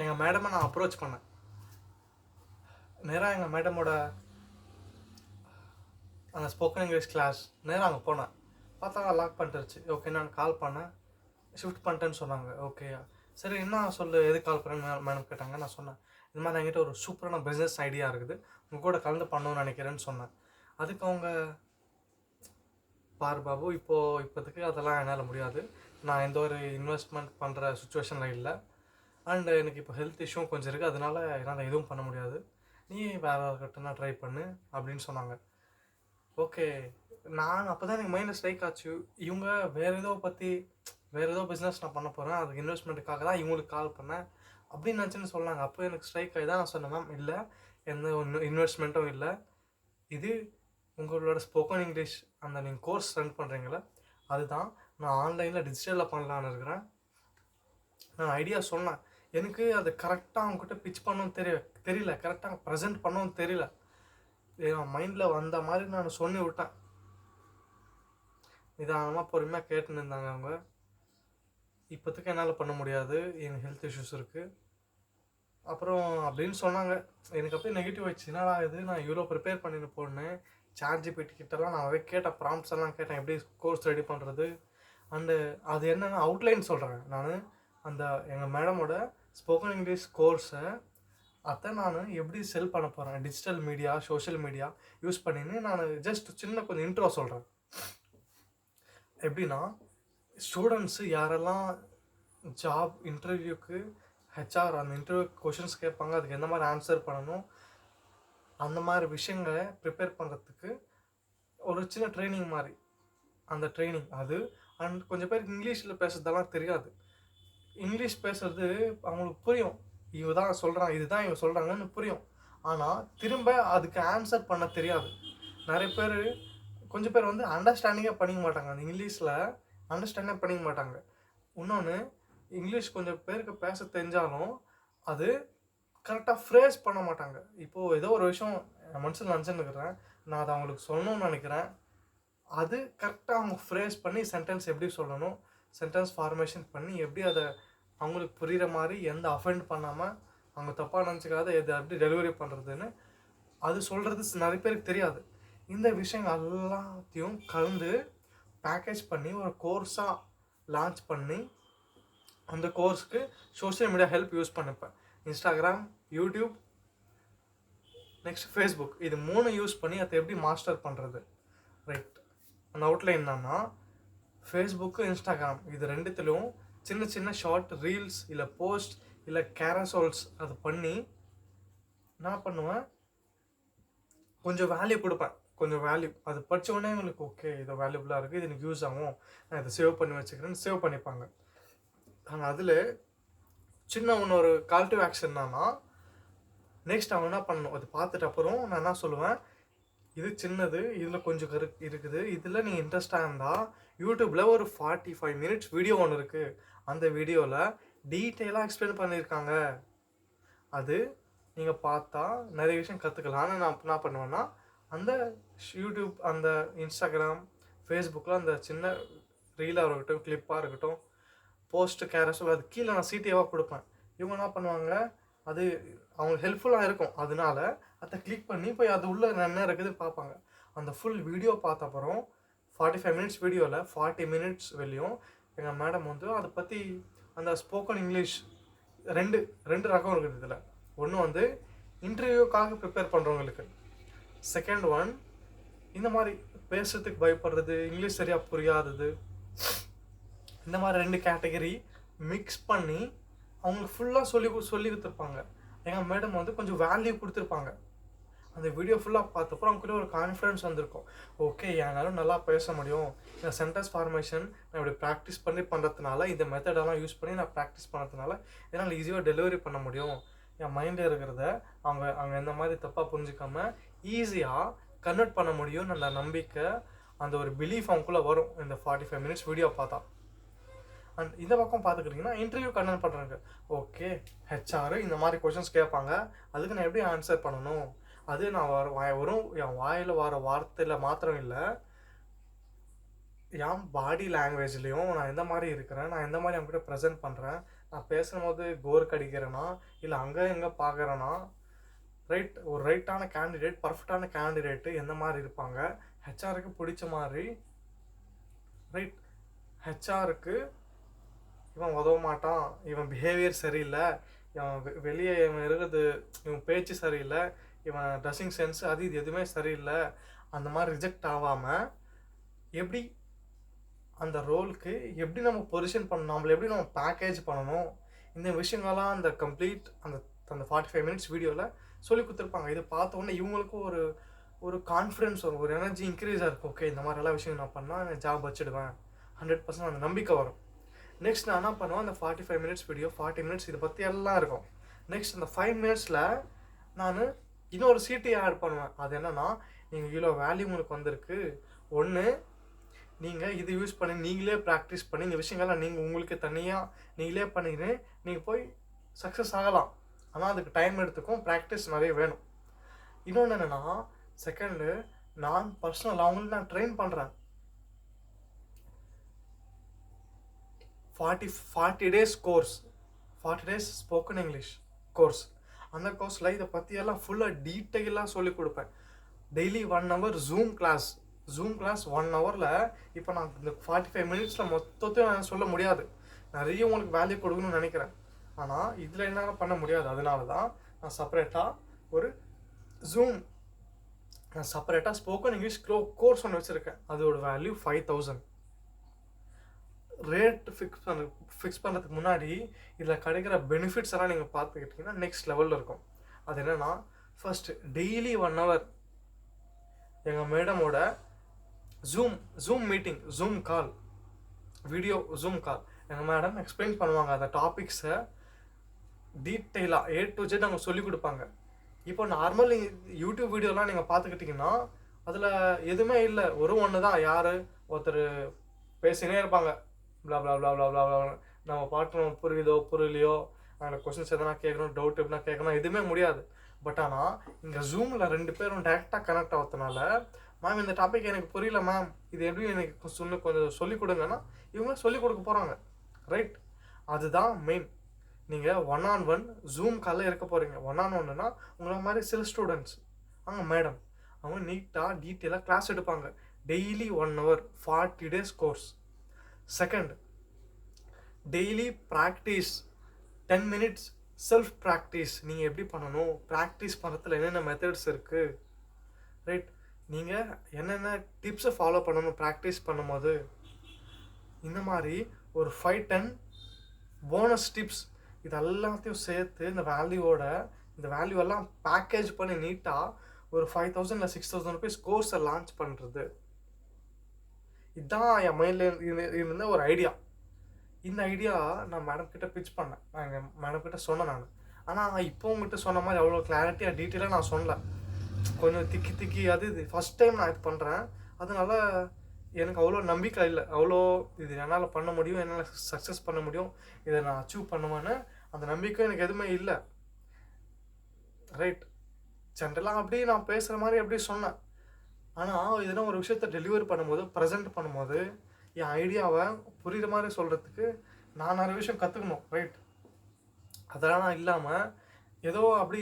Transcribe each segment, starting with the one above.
எங்கள் மேடமை நான் அப்ரோச் பண்ணேன். நேராக எங்கள் மேடமோட அந்த ஸ்போக்கன் இங்கிலீஷ் கிளாஸ் நேராக அங்கே போனேன். பார்த்தா லாக் பண்ணிட்டுருச்சு. ஓகே, நான் கால் பண்ணேன். ஷிஃப்ட் பண்ணிட்டேன்னு சொன்னாங்க. ஓகே, சரி என்ன சொல்லு, எது கால் பண்ணேன்னு மேடம் கேட்டாங்க. நான் சொன்னேன், இது மாதிரி என்கிட்ட ஒரு சூப்பரான பிஸ்னஸ் ஐடியா இருக்குது, உங்கள் கூட கலந்து பண்ணணும்னு நினைக்கிறேன்னு சொன்னேன். அதுக்கு அவங்க, பார் பாபு, இப்போதைக்கு அதெல்லாம் என்னால் முடியாது, நான் எந்த ஒரு இன்வெஸ்ட்மெண்ட் பண்ணுற சுச்சுவேஷனில் இல்லை, அண்ட் எனக்கு இப்போ ஹெல்த் இஷ்யூவும் கொஞ்சம் இருக்குது, அதனால என்னால் எதுவும் பண்ண முடியாது, நீ வேறு யார்கிட்டனா ட்ரை பண்ணு அப்படின்னு சொன்னாங்க. ஓகே, நான் அப்போ தான் எனக்கு மைண்டில் ஸ்ட்ரைக் ஆச்சு, இவங்க வேறு ஏதோ பிஸ்னஸ் நான் பண்ண போகிறேன், அதுக்கு இன்வெஸ்ட்மெண்ட்டுக்காக தான் இவங்களுக்கு கால் பண்ணேன் அப்படின்னு நினச்சின்னு சொன்னாங்க. அப்போ எனக்கு ஸ்ட்ரைக் ஆகி தான் நான் சொன்னேன், மேம் இல்லை, எந்த இன்வெஸ்ட்மெண்ட்டும் இல்லை, இது உங்களோட ஸ்போக்கன் இங்கிலீஷ் அந்த நீங்கள் கோர்ஸ் ரன் பண்ணுறீங்களே அதுதான், நான் ஆன்லைனில் டிஜிட்டலில் பண்ணலான்னு இருக்கிறேன். நான் ஐடியா சொன்னேன், எனக்கு அது கரெக்டாக அவங்ககிட்ட பிச் பண்ணவும் தெரியல, கரெக்டாக ப்ரெசென்ட் பண்ணவும் தெரியல, என் மைண்டில் வந்த மாதிரி நான் சொல்லி விட்டேன். நிதானமாக பொறுமையாக கேட்டுன்னு இருந்தாங்க அவங்க. இப்போதைக்கு என்னால் பண்ண முடியாது, எனக்கு ஹெல்த் இஷ்யூஸ் இருக்குது அப்புறம் அப்படின்னு சொன்னாங்க. எனக்கு அப்படியே நெகட்டிவ் ஆயிடுச்சு, என்னடா இது, நான் இவ்வளோ ப்ரிப்பேர் பண்ணிட்டு போனேன், ChatGPT கிட்டலாம் நான் கேட்டேன், ப்ராம்ப்ட்ஸ் எல்லாம் கேட்டேன், எப்படி கோர்ஸ் ரெடி பண்ணுறது, அண்டு அது என்னென்னா அவுட்லைன் சொல்கிறேன் நான், அந்த எங்கள் மேடமோட ஸ்போக்கன் இங்கிலீஷ் கோர்ஸை நான் எப்படி செல் பண்ண போகிறேன், digital media, social media use பண்ணின்னு நான் ஜஸ்ட் சின்ன கொஞ்சம் இன்ட்ரோ சொல்கிறேன். எப்படின்னா, ஸ்டூடெண்ட்ஸு யாரெல்லாம் ஜாப் இன்டர்வியூக்கு ஹெச்ஆர் அந்த இன்டர்வியூ கொஷின்ஸ் கேட்பாங்க, அதுக்கு எந்த மாதிரி ஆன்சர் பண்ணணும், அந்த மாதிரி விஷயங்களை ப்ரிப்பேர் பண்ணுறதுக்கு ஒரு சின்ன ட்ரைனிங் மாதிரி, அந்த ட்ரைனிங் அது. அண்ட் கொஞ்சம் பேருக்கு இங்கிலீஷில் பேசுறதெல்லாம் தெரியாது, இங்கிலீஷ் பேசுறது அவங்களுக்கு புரியும், இவ தான் சொல்கிறான், இதுதான் இவங்க சொல்கிறாங்கன்னு புரியும், ஆனால் திரும்ப அதுக்கு ஆன்சர் பண்ண தெரியாது. நிறைய பேர், கொஞ்சம் பேர் வந்து அண்டர்ஸ்டாண்டிங்கே பண்ணிக்க மாட்டாங்க, அந்த இங்கிலீஷில் அண்டர்ஸ்டாண்டே பண்ணிக்க மாட்டாங்க. இன்னொன்று, இங்கிலீஷ் கொஞ்சம் பேருக்கு பேச தெரிஞ்சாலும் அது கரெக்டாக ஃப்ரேஸ் பண்ண மாட்டாங்க. இப்போது ஏதோ ஒரு விஷயம் என் மனசில் நினச்சின்னு இருக்கிறேன், நான் அதை அவங்களுக்கு சொல்லணும்னு நினைக்கிறேன், அது கரெக்டாக அவங்க ஃப்ரேஸ் பண்ணி சென்டென்ஸ் எப்படி சொல்லணும், சென்டென்ஸ் ஃபார்மேஷன் பண்ணி எப்படி அதை அவங்களுக்கு புரிகிற மாதிரி, எந்த அஃபெண்ட் பண்ணாமல் அவங்க தப்பாக நினச்சிக்காத எதை எப்படி டெலிவரி பண்ணுறதுன்னு அது சொல்கிறது நிறைய பேருக்கு தெரியாது. இந்த விஷயங்கள் எல்லாத்தையும் கலந்து பேக்கேஜ் பண்ணி ஒரு கோர்ஸாக லான்ச் பண்ணி, அந்த கோர்ஸுக்கு சோஷியல் மீடியா ஹெல்ப் யூஸ் பண்ணிப்பேன். இன்ஸ்டாகிராம், யூடியூப், நெக்ஸ்ட் ஃபேஸ்புக், இது 3 யூஸ் பண்ணி அதை எப்படி மாஸ்டர் பண்ணுறது. ரைட், அந்த அவுட்லைன் என்னன்னா, ஃபேஸ்புக்கு, இன்ஸ்டாகிராம் இது ரெண்டுத்துலையும் சின்ன சின்ன ஷார்ட் ரீல்ஸ் இல்லை போஸ்ட் இல்லை கேரசோல்ஸ் அது பண்ணி நான் பண்ணுவேன், கொஞ்சம் வேல்யூ கொடுப்பேன், கொஞ்சம் வேல்யூ அது படித்த உடனே உங்களுக்கு ஓகே இது வேல்யூபுளாக இருக்குது, இது எனக்கு யூஸ் ஆகும், நான் இதை சேவ் பண்ணி வச்சுக்கிறேன்னு சேவ் பண்ணிப்பாங்க. ஆனால் அதில் சின்ன இன்னொரு கால் டு ஆக்ஷன் என்னன்னா, நெக்ஸ்ட் அவன் என்ன பண்ணணும், அது பார்த்துட்டு அப்புறம் நான் என்ன சொல்லுவேன், இது சின்னது, இதில் கொஞ்சம் இருக்குது, இதில் நீங்கள் இன்ட்ரெஸ்டாக இருந்தால் யூடியூப்பில் ஒரு 45 மினிட்ஸ் வீடியோ ஒன்று இருக்குது, அந்த வீடியோவில் டீட்டெயிலாக எக்ஸ்பிளைன் பண்ணியிருக்காங்க, அது நீங்கள் பார்த்தா நிறைய விஷயம் கற்றுக்கலாம். ஆனால் நான் என்ன பண்ணுவேன்னா, அந்த யூடியூப், அந்த இன்ஸ்டாகிராம், ஃபேஸ்புக்கில் அந்த சின்ன ரீலாக இருக்கட்டும், கிளிப்பாக இருக்கட்டும், போஸ்ட்டு, கேரசோல், அது கீழே நான் சிடிஏவாக கொடுப்பேன். இவங்க என்ன பண்ணுவாங்க, அது அவங்களுக்கு ஹெல்ப்ஃபுல்லாக இருக்கும், அதனால அதை கிளிக் பண்ணி போய் அது உள்ளே என்ன இருக்குது பார்ப்பாங்க. அந்த ஃபுல் வீடியோ பார்த்த அப்புறம் 45 மினிட்ஸ் வீடியோவில் 40 மினிட்ஸ் வெளியும் எங்கள் மேடம் வந்து அதை பற்றி அந்த ஸ்போக்கன் இங்கிலீஷ் ரெண்டு ரகம் இருக்குது இதில். ஒன்று வந்து இன்டர்வியூக்காக ப்ரிப்பேர் பண்ணுறவங்களுக்கு, செகண்ட் ஒன் இந்த மாதிரி பேசுறதுக்கு பயப்படுறது, இங்கிலீஷ் சரியாக புரியாதது, இந்த மாதிரி 2 கேட்டகரி மிக்ஸ் பண்ணி அவங்களுக்கு ஃபுல்லாக சொல்லி கொடுத்துருப்பாங்க. எங்கள் மேடம் வந்து கொஞ்சம் வேல்யூ கொடுத்துருப்பாங்க. அந்த வீடியோ ஃபுல்லாக பார்த்தப்போ அவங்ககிட்ட ஒரு கான்ஃபிடன்ஸ் வந்திருக்கும், ஓகே என்னாலும் நல்லா பேச முடியும், இந்த சென்டென்ஸ் ஃபார்மேஷன் நான் இப்படி ப்ராக்டிஸ் பண்ணுறதுனால, இந்த மெத்தடெல்லாம் யூஸ் பண்ணி நான் ப்ராக்டிஸ் பண்ணுறதுனால என்னால் ஈஸியாக டெலிவரி பண்ண முடியும், என் மைண்டில் இருக்கிறத அவங்க எந்த மாதிரி தப்பாக புரிஞ்சிக்காமல் ஈஸியாக கன்வெர்ட் பண்ண முடியும்னு அந்த நம்பிக்கை, அந்த ஒரு பிலீஃப் அவங்களுக்குள்ளே வரும் இந்த 45 மினிட்ஸ் வீடியோ பார்த்தா. அண்ட் இந்த பக்கம் பார்த்துக்கிட்டிங்கன்னா இன்டர்வியூ கண்டக்ட் பண்ணுறாங்க, ஓகே ஹெச்ஆர் இந்த மாதிரி கொஷின்ஸ் கேட்பாங்க, அதுக்கு நான் எப்படி ஆன்சர் பண்ணணும், அது நான் என் வாயில் வர வார்த்தையில் மாத்திரம் இல்லை, என் பாடி லாங்குவேஜ்லேயும் நான் எந்த மாதிரி இருக்கிறேன், நான் எந்த மாதிரி அவங்ககிட்ட ப்ரெசென்ட் பண்ணுறேன், நான் பேசும்போது போர் கடிக்கிறேன்னா இல்லை அங்கே எங்கே பார்க்குறேன்னா ஒரு ரைட்டான கேண்டிடேட், பர்ஃபெக்டான கேண்டிடேட்டு எந்த மாதிரி இருப்பாங்க, ஹெச்ஆருக்கு பிடிச்ச மாதிரி. ரைட், ஹெச்ஆருக்கு இவன் உதவ மாட்டான், இவன் பிஹேவியர் சரியில்லை, இவன் வெளியே இவன் இருக்கிறது, இவன் பேச்சு சரியில்லை, இவன் ட்ரெஸ்ஸிங் சென்ஸ் அது இது எதுவுமே சரியில்லை, அந்த மாதிரி ரிஜெக்ட் ஆகாமல் எப்படி அந்த ரோலுக்கு எப்படி நம்ம பொசிஷன் பண்ணணும், நம்மளை எப்படி நம்ம பேக்கேஜ் பண்ணணும், இந்த விஷயங்கள்லாம் அந்த கம்ப்ளீட் அந்த அந்த 45 மினிட்ஸ் வீடியோவில் சொல்லி கொடுத்துருப்பாங்க. இதை பார்த்த உடனே இவங்களுக்கும் ஒரு கான்ஃபிடென்ஸ் வரும், ஒரு எனர்ஜி இன்க்ரீஸாக இருக்கும். ஓகே, இந்த மாதிரி எல்லா விஷயம் நான் பண்ணால் நான் ஜாப் வச்சுடுவேன், 100% அந்த நம்பிக்கை வரும். நெக்ஸ்ட் நான் என்ன பண்ணுவேன், அந்த 45 மினிட்ஸ் வீடியோ 40 மினிட்ஸ் இதை பற்றி எல்லாம் இருக்கும். நெக்ஸ்ட் அந்த 5 மினிட்ஸில் நான் இன்னொரு சிடி ஆட் பண்ணுவேன். அது என்னென்னா, நீங்கள் இவ்வளோ வேல்யூ உங்களுக்கு வந்திருக்கு, ஒன்று நீங்கள் இது யூஸ் பண்ணி நீங்களே ப்ராக்டிஸ் பண்ணி இந்த விஷயங்கள்லாம் நீங்கள் உங்களுக்கு தனியாக நீங்களே பண்ணிக்கின்னு நீங்கள் போய் சக்ஸஸ் ஆகலாம். ஆனால் அதுக்கு டைம் எடுத்துக்கும், ப்ராக்டிஸ் நிறைய வேணும். இன்னொன்று என்னென்னா, செகண்டு நான் பர்சனல் அவங்களுக்கு நான் ட்ரெயின் பண்ணுறேன். 40 days course, 40 days spoken English course. அந்த கோர்ஸில் இதை பற்றியெல்லாம் ஃபுல்லாக டீட்டெயிலாக சொல்லிக் கொடுப்பேன். டெய்லி 1 hour ஜூம் கிளாஸ் 1 hourல இப்போ நான் இந்த 45 மினிட்ஸில் மொத்தத்தையும் நான் சொல்ல முடியாது, நிறைய உங்களுக்கு வேல்யூ கொடுக்கணும்னு நினைக்கிறேன். ஆனால் இதில் என்னால் பண்ண முடியாது. அதனால தான் நான் செப்பரேட்டாக ஒரு நான் செப்பரேட்டாக ஸ்போக்கன் இங்கிலீஷ் கோர்ஸ் ஒன்று வச்சுருக்கேன். அதோட வேல்யூ 5000. ரேட் ஃபிக்ஸ் பண்ணுறதுக்கு முன்னாடி இதில் கிடைக்கிற பெனிஃபிட்ஸ் எல்லாம் நீங்கள் பார்த்துக்கிட்டிங்கன்னா நெக்ஸ்ட் லெவலில் இருக்கும். அது என்னென்னா, ஃபர்ஸ்ட் டெய்லி 1 hour எங்கள் மேடமோட Zoom meeting, Zoom call, video Zoom call. எங்கள் மேடம் எக்ஸ்பிளைன் பண்ணுவாங்க அந்த டாபிக்ஸை டீட்டெயிலாக A to Z அவங்க சொல்லிக் கொடுப்பாங்க. இப்போ நார்மல் யூடியூப் வீடியோலாம் நீங்கள் பார்த்துக்கிட்டிங்கன்னா அதில் எதுவுமே இல்லை, ஒன்று தான், யார் ஒருத்தர் பேசினே இருப்பாங்க, blah blah blah blah blah blah. நம்ம பாட்டு நம்ம புரியலையோ அதில் கொஸ்டின்ஸ் எதனா கேட்கணும், டவுட் எப்படின்னா கேட்கணும், எதுவுமே முடியாது. பட் ஆனால் இங்கே ஜூமில் 2 பேரும் டேரெக்டாக கனெக்ட் ஆகிறதுனால, மேம் இந்த டாபிக் எனக்கு புரியல மேம், இது எப்படி எனக்கு கொஞ்சம் சொல்லிக் கொடுங்கன்னா இவங்க சொல்லிக் கொடுக்க போகிறாங்க. ரைட், அதுதான் மெயின். நீங்கள் 1-on-1 ஜூம் காலில் இருக்க போகிறீங்க. 1-on-1னா உங்களை மாதிரி சில ஸ்டூடெண்ட்ஸ், அவங்க மேடம் அவங்க நீட்டாக டீட்டெயிலாக கிளாஸ் எடுப்பாங்க. Daily 1 hour 40 days course. Second, daily practice 10 minutes self practice. நீங்கள் எப்படி பண்ணணும், ப்ராக்டிஸ் பண்ணுறதுல என்னென்ன மெத்தட்ஸ் இருக்குது, ரைட், நீங்கள் என்னென்ன டிப்ஸை ஃபாலோ பண்ணணும் ப்ராக்டிஸ் பண்ணும்போது, இந்த மாதிரி ஒரு 5-10 போனஸ் டிப்ஸ் இது எல்லாத்தையும் சேர்த்து இந்த வேல்யூவெல்லாம் பேக்கேஜ் பண்ணி நீட்டாக ஒரு 5000 இல்லை 6000 rupees கோர்ஸை லான்ச் பண்ணுறது. இதுதான் என் மைண்டில் இருந்த ஒரு ஐடியா. இந்த ஐடியா நான் மேடம் கிட்ட பிச் பண்ணேன், நான் எங்கள் மேடம் கிட்ட சொன்னேன் நான். ஆனால் இப்போ உங்ககிட்ட சொன்ன மாதிரி அவ்வளோ கிளாரிட்டியாக டீட்டெயிலாக நான் சொல்லலை, கொஞ்சம் திக்கி அது இது ஃபஸ்ட் டைம் நான் இது பண்ணுறேன். அதனால எனக்கு அவ்வளோ நம்பிக்கை இல்லை, அவ்வளோ இது என்னால் பண்ண முடியும், என்னால் சக்ஸஸ் பண்ண முடியும், இதை நான் அச்சீவ் பண்ணுவேன்னு அந்த நம்பிக்கை எனக்கு எதுவுமே இல்லை. ரைட், ஜென்ரலாக அப்படி நான் பேசுகிற மாதிரி அப்படி சொன்னேன். ஆனால் இதனா ஒரு விஷயத்தை டெலிவரி பண்ணும்போது, ப்ரெசென்ட் பண்ணும்போது, என் ஐடியாவை புரிகிற மாதிரி சொல்கிறதுக்கு நான் நிறைய விஷயம் கற்றுக்கணும். ரைட், அதெல்லாம் நான் இல்லாமல் ஏதோ அப்படி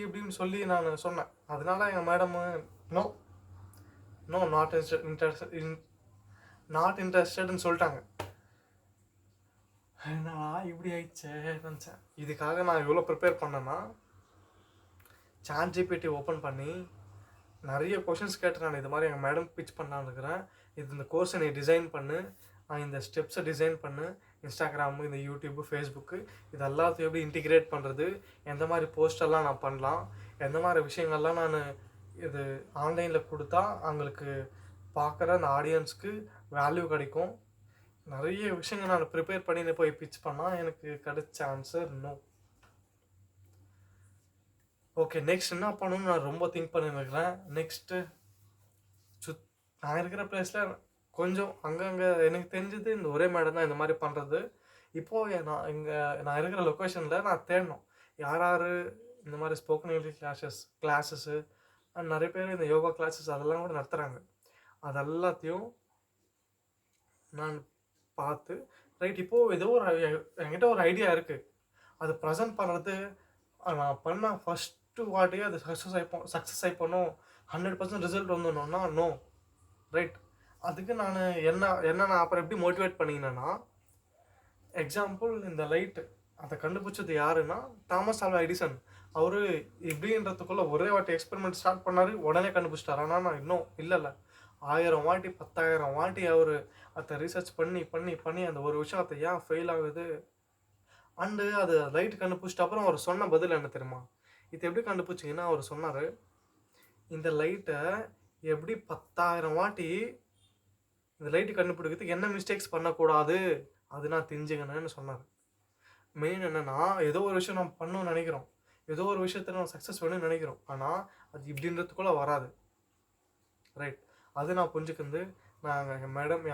இப்படின்னு சொல்லி நான் சொன்னேன். அதனால எங்கள் மேடமு நாட் இன்ட்ரெஸ்டட்னு சொல்லிட்டாங்க. நான் இப்படி ஆயிடுச்சே நினச்சேன். இதுக்காக நான் எவ்வளோ ப்ரிப்பேர் பண்ணேன்னா, ChatGPT ஓப்பன் பண்ணி நிறைய கொஷின்ஸ் கேட்டு நான் இது மாதிரி எங்கள் மேடம் பிச் பண்ணலான்னு இருக்கிறேன். இந்த கோர்ஸை நீ டிசைன் பண்ணு, இந்த ஸ்டெப்ஸை டிசைன் பண்ணு, இன்ஸ்டாகிராமு, இந்த யூடியூப்பு, ஃபேஸ்புக்கு, இது எல்லாத்தையும் எப்படி இன்டிகிரேட் பண்ணுறது, எந்த மாதிரி போஸ்டெல்லாம் நான் பண்ணலாம், எந்த மாதிரி விஷயங்கள்லாம் நான் இது ஆன்லைனில் கொடுத்தா அவங்களுக்கு பார்க்குற அந்த ஆடியன்ஸ்க்கு வேல்யூ கிடைக்கும், நிறைய விஷயங்கள் நான் ப்ரிப்பேர் பண்ணி போய் பிச் பண்ணால் எனக்கு கிடைச்ச ஆன்சர் நோ. ஓகே, நெக்ஸ்ட் என்ன பண்ணணும்னு நான் ரொம்ப திங்க் பண்ணிருக்கிறேன். நெக்ஸ்ட்டு நான் இருக்கிற பிளேஸில் கொஞ்சம் அங்கங்கே எனக்கு தெரிஞ்சது இந்த ஒரே மேடம் தான் இந்த மாதிரி பண்ணுறது. இப்போது நான் இருக்கிற லொக்கேஷனில் நான் தேடணும் யார் இந்த மாதிரி ஸ்போக்கன் இங்கிலீஷ் கிளாஸஸ்ஸு நிறைய பேர் இந்த யோகா கிளாஸஸ் அதெல்லாம் கூட நடத்துகிறாங்க. அதெல்லாத்தையும் நான் பார்த்து ரைட். இப்போது ஏதோ ஒரு என்கிட்ட ஒரு ஐடியா இருக்குது, அது ப்ரெசென்ட் பண்ணுறது நான் பண்ண ஃபஸ்ட்டு வாட்டியே அது சக்ஸஸ் ஆகிப்போணும், 100% ரிசல்ட் வந்துடணும்னா நோ. ரைட். அதுக்கு நான் என்ன நான் அப்புறம் எப்படி மோட்டிவேட் பண்ணிக்கினேன்னா, எக்ஸாம்பிள் இந்த லைட்டு அதை கண்டுபிடிச்சது யாருன்னா தாமஸ் ஆல்வா எடிசன். அவர் இப்படின்றதுக்குள்ளே ஒரே வாட்டி எக்ஸ்பெரிமெண்ட் ஸ்டார்ட் பண்ணார், உடனே கண்டுபிடிச்சிட்டார். ஆனால் நான் இன்னும் இல்லை 1000 வாட்டி 10,000 வாட்டி அவர் அதை ரிசர்ச் பண்ணி பண்ணி பண்ணி அந்த ஒரு விஷயம் அதை ஏன் ஃபெயில் ஆகுது. அண்டு அது லைட் கண்டுபிடிச்சிட்ட அப்புறம் அவர் சொன்ன பதில் என்ன தெரியுமா? இது எப்படி கண்டுபிடிச்சிங்கன்னா அவர் சொன்னார், இந்த லைட்டை எப்படி 10,000 வாட்டி இந்த லைட்டு கண்டுபிடிக்கிறதுக்கு என்ன மிஸ்டேக்ஸ் பண்ணக்கூடாது அது நான் தெரிஞ்சுக்கணும்னு சொன்னார். மெயின் என்னென்னா, ஏதோ ஒரு விஷயம் நம்ம பண்ணணும்னு நினைக்கிறோம், ஏதோ ஒரு விஷயத்தில் நம்ம சக்ஸஸ் வேணும்னு நினைக்கிறோம், ஆனால் அது இப்படின்றதுக்குள்ளே வராது. ரைட். அது நான் புரிஞ்சுக்கிறது. நாங்கள் எங்கள் மேடம்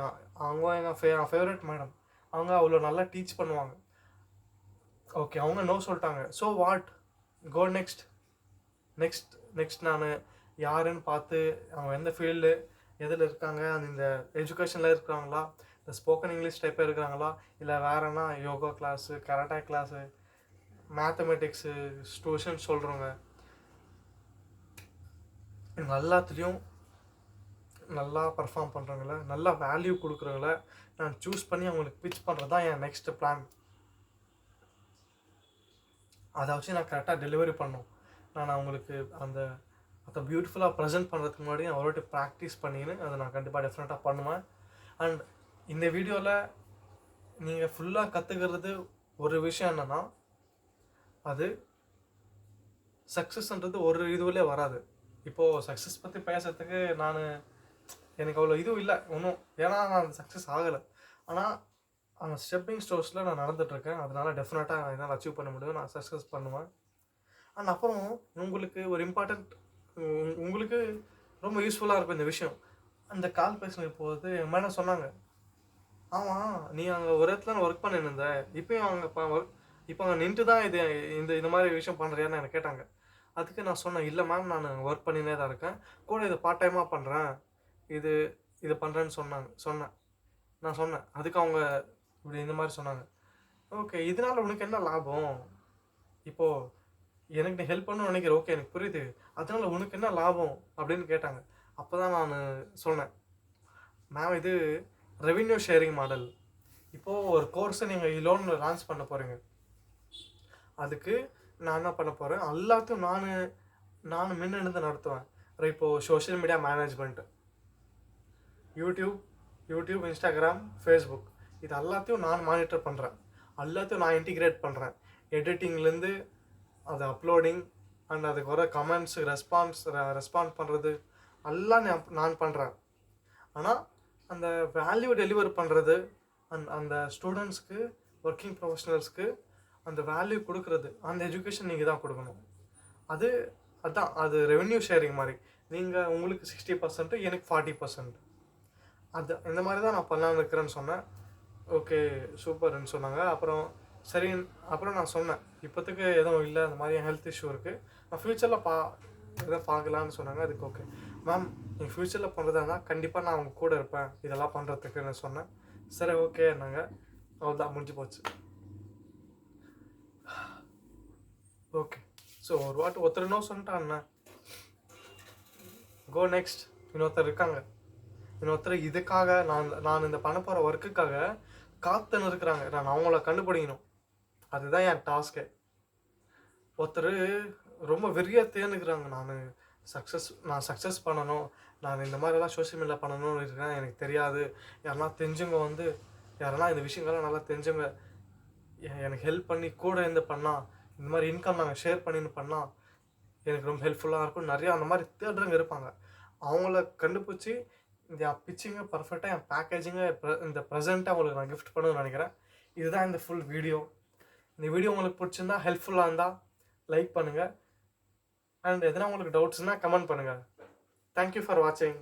அவங்க என் ஃபேவரட் மேடம். அவங்க அவ்வளோ நல்லா டீச் பண்ணுவாங்க. ஓகே, அவங்க நோ சொல்லிட்டாங்க. So what, go next. நான் யாருன்னு பார்த்து அவங்க எந்த ஃபீல்டு எதில் இருக்காங்க, அந்த இந்த எஜுகேஷனில் இருக்கிறாங்களா, இந்த ஸ்போக்கன் இங்கிலீஷ் டைப்பாக இருக்கிறாங்களா, இல்லை வேறனா யோகா class, karate class, mathematics tuition சொல்கிறவங்க, இவங்க எல்லாத்துலேயும் நல்லா பர்ஃபார்ம் பண்ணுறவங்கள, நல்லா வேல்யூ கொடுக்குறவங்கள நான் சூஸ் பண்ணி அவங்களுக்கு பிச் பண்ணுறது தான் என் நெக்ஸ்ட் பிளான். அதை வச்சு நான் கரெக்டாக டெலிவரி பண்ணோம். நான் அவங்களுக்கு அதை பியூட்டிஃபுல்லாக ப்ரெசென்ட் பண்ணுறதுக்கு முன்னாடி நான் ஒரு வாட்டி ப்ராக்டிஸ் பண்ணின்னு அதை நான் கண்டிப்பாக டெஃபினட்டாக பண்ணுவேன். அண்ட் இந்த வீடியோவில் நீங்கள் ஃபுல்லாக கற்றுக்கிறது ஒரு விஷயம் என்னென்னா, அது சக்ஸஸ்ன்றது ஒரு இதுவிலே வராது. இப்போது சக்ஸஸ் பற்றி பேசுறதுக்கு எனக்கு அவ்வளோ இதுவும் இல்லை ஒன்றும், ஏன்னா நான் சக்ஸஸ் ஆகலை. ஆனால் அந்த ஸ்டெப்பிங் ஸ்டோர்ஸில் நான் நடந்துகிட்ருக்கேன். அதனால் டெஃபினட்டாக நான் என்னால் அச்சீவ் பண்ண முடியும், நான் சக்ஸஸ் பண்ணுவேன். அண்ட் அப்புறம் உங்களுக்கு ஒரு இம்பார்ட்டண்ட், உங்களுக்கு ரொம்ப யூஸ்ஃபுல்லாக இருக்கும் இந்த விஷயம். அந்த கால் பேசின போது என் மேடம் சொன்னாங்க, ஆமாம் நீ அங்கே ஒரு இடத்துல ஒர்க் பண்ணியிருந்த, இப்போயும் இப்போ அங்கே நின்று தான் இந்த மாதிரி விஷயம் பண்ணுறியான்னு எனக்கு கேட்டாங்க. அதுக்கு நான் சொன்னேன், இல்லை மேம் நான் ஒர்க் பண்ணினே தான் இருக்கேன், கூட இதை பார்ட் டைமாக பண்ணுறேன், இது பண்ணுறேன்னு சொன்னேன். நான் சொன்னேன். அதுக்கு அவங்க இப்படி இந்த மாதிரி சொன்னாங்க. ஓகே, இதனால் உனக்கு என்ன லாபம்? இப்போது எனக்கு நீ ஹெல்ப் பண்ணணும்னு நினைக்கிறேன், ஓகே எனக்கு புரியுது, அதனால் உனக்கு என்ன லாபம் அப்படின்னு கேட்டாங்க. அப்போ தான் நான் சொன்னேன், மேம் இது ரெவின்யூ ஷேரிங் மாடல். இப்போது ஒரு கோர்ஸை நீங்கள் லோன் லான்ச் பண்ண போகிறீங்க, அதுக்கு நான் என்ன பண்ண போகிறேன், எல்லாத்தையும் நான் முன்னெடுத்து நடத்துவேன். இப்போது social media management, YouTube, Instagram, Facebook, இது எல்லாத்தையும் நான் மானிட்டர் பண்ணுறேன், எல்லாத்தையும் நான் இன்டிகிரேட் பண்ணுறேன். எடிட்டிங்லேருந்து அது அப்லோடிங் அண்ட் அதுக்கு வர கமெண்ட்ஸு ரெஸ்பாண்ட் பண்ணுறது எல்லாம் நான் பண்ணுறேன். ஆனால் அந்த வேல்யூ டெலிவர் பண்ணுறது அந்த ஸ்டூடெண்ட்ஸ்க்கு, ஒர்க்கிங் ப்ரொஃபஷனல்ஸ்க்கு அந்த வேல்யூ கொடுக்குறது, அந்த எஜுகேஷன் நீங்கள் தான் கொடுக்கணும். அது ரெவென்யூ ஷேரிங் மாதிரி. நீங்கள் உங்களுக்கு 60%, எனக்கு 40%. இந்த மாதிரி தான் நான் பண்ணலான்னு இருக்கிறேன்னு சொன்னேன். ஓகே சூப்பர்ன்னு சொன்னாங்க. அப்புறம் நான் சொன்னேன், இப்போத்துக்கு எதுவும் இல்லை, அந்த மாதிரி ஹெல்த் இஷ்யூ இருக்குது, நான் ஃப்யூச்சரில் எதை பார்க்கலான்னு சொன்னாங்க. அதுக்கு ஓகே மேம், நீங்கள் ஃப்யூச்சரில் பண்ணுறதா இருந்தால் கண்டிப்பாக நான் அவங்க கூட இருப்பேன் இதெல்லாம் பண்ணுறதுக்குன்னு சொன்னேன். சரி ஓகே நாங்கள் அவ்வளோதான், முடிஞ்சு போச்சு. ஓகே, ஸோ ஒரு வாட்டி ஒருத்தர் சொல்லிட்டாண்ணே, கோ நெக்ஸ்ட். இன்னொருத்தர் இருக்காங்க, இன்னொருத்தர் இதுக்காக நான் இந்த பண்ண போகிற ஒர்க்குக்காக காத்துன்னு இருக்கிறாங்க. நான் அவங்கள கண்டுபிடிக்கணும், அதுதான் என் டாஸ்கே. ஒருத்தர் ரொம்ப வெறியாக தேர்ந்துக்கிறாங்க, நான் சக்ஸஸ் பண்ணணும், நான் இந்த மாதிரிலாம் சோஷியல் மீடியா பண்ணணும்னு இருக்கேன், எனக்கு தெரியாது, யாரெல்லாம் தெரிஞ்சவங்க யாரெல்லாம் இந்த விஷயங்கள்லாம் நல்லா தெரிஞ்சவங்க எனக்கு ஹெல்ப் பண்ணி கூட இருந்து பண்ணால், இந்த மாதிரி இன்கம் நாங்கள் ஷேர் பண்ணின்னு பண்ணால் எனக்கு ரொம்ப ஹெல்ப்ஃபுல்லாக இருக்கும். நிறையா அந்த மாதிரி தேடுறவங்க இருப்பாங்க. அவங்கள கண்டுபிடிச்சி இந்த பிச்சிங்கை பர்ஃபெக்டாக என் பேக்கேஜிங்கை இந்த ப்ரெசென்ட்டாக அவங்களுக்கு நான் கிஃப்ட் பண்ணணும்னு நினைக்கிறேன். இதுதான் இந்த ஃபுல் வீடியோ. இந்த வீடியோ உங்களுக்கு பிடிச்சிருந்தா, ஹெல்ப்ஃபுல்லாக இருந்தால் லைக் பண்ணுங்கள், அண்ட் எதனா உங்களுக்கு டவுட்ஸ்னால் கமெண்ட் பண்ணுங்கள். தேங்க்யூ ஃபார் வாட்சிங்.